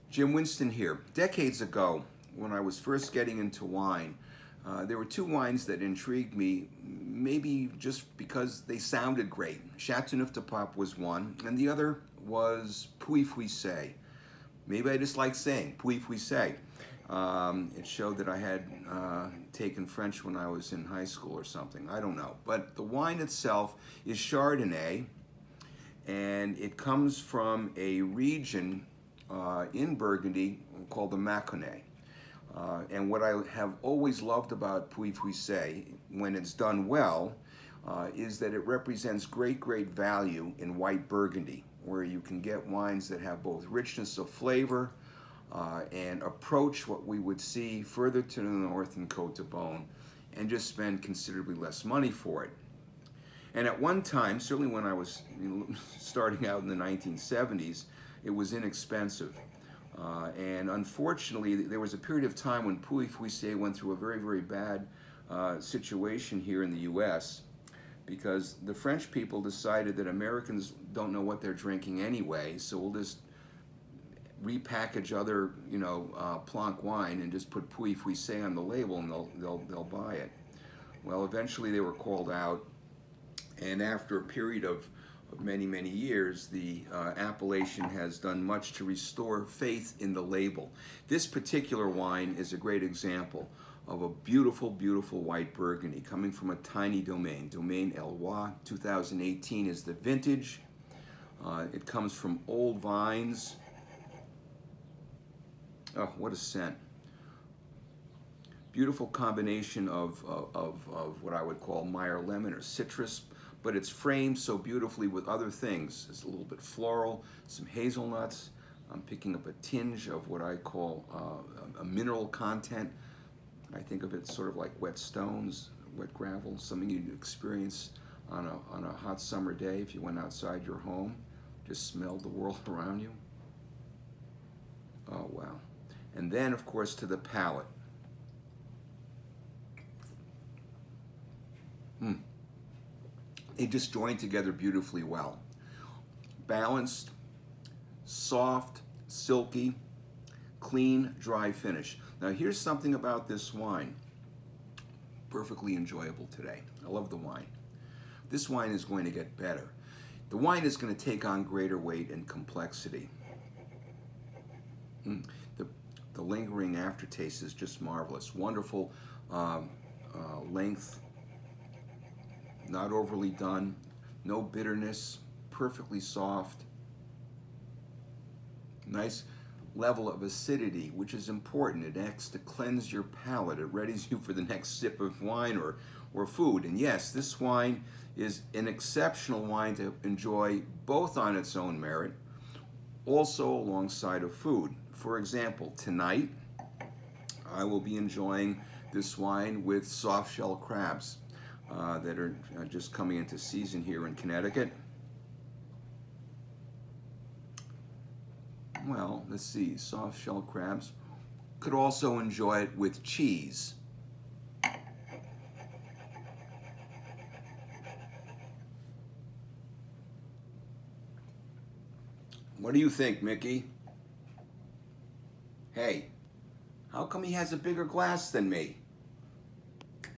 Jim Winston here. Decades ago, when I was first getting into wine, there were two wines that intrigued me, maybe just because they sounded great. Chateauneuf-du-Pape was one, and the other was Pouilly-Fuissé. Maybe I just like saying Pouilly-Fuissé. It showed that I had taken French when I was in high school or something. I don't know. But the wine itself is Chardonnay, and it comes from a region in Burgundy called the Mâconnais. And what I have always loved about Pouilly-Fuissé, when it's done well, is that it represents great value in white Burgundy, where you can get wines that have both richness of flavor and approach what we would see further to the north in Côte de Beaune and just spend considerably less money for it. And at one time, certainly when I was starting out in the 1970s, it was inexpensive. And unfortunately, there was a period of time when Pouilly-Fuissé went through a very bad situation here in the US, because the French people decided that Americans don't know what they're drinking anyway, so we'll just repackage other, Planck wine and just put Pouilly-Fuissé on the label and they'll buy it. Well, eventually they were called out, and after a period of many years, the appellation has done much to restore faith in the label. This particular wine is a great example of a beautiful white Burgundy coming from a tiny domain. Domaine Eloi, 2018 is the vintage. It comes from old vines. Oh, what a scent. Beautiful combination of what I would call Meyer lemon or citrus, but it's framed so beautifully with other things. It's a little bit floral, some hazelnuts. I'm picking up a tinge of what I call a mineral content. I think of it sort of like wet stones, wet gravel, something you'd experience on a hot summer day if you went outside your home, just smelled the world around you. Oh, wow. And then, of course, to the palate. They just join together beautifully well. Balanced, soft, silky, clean, dry finish. Now here's something about this wine. Perfectly enjoyable today. I love the wine. This wine is going to get better. The wine is going to take on greater weight and complexity. The lingering aftertaste is just marvelous. Wonderful length. Not overly done, no bitterness, perfectly soft. Nice level of acidity, which is important. It acts to cleanse your palate. It readies you for the next sip of wine or food. And yes, this wine is an exceptional wine to enjoy both on its own merit, also alongside of food. For example, tonight, I will be enjoying this wine with soft shell crabs. That are just coming into season here in Connecticut. Well, let's see, soft shell crabs. Could also enjoy it with cheese. What do you think, Mickey? Hey, how come he has a bigger glass than me?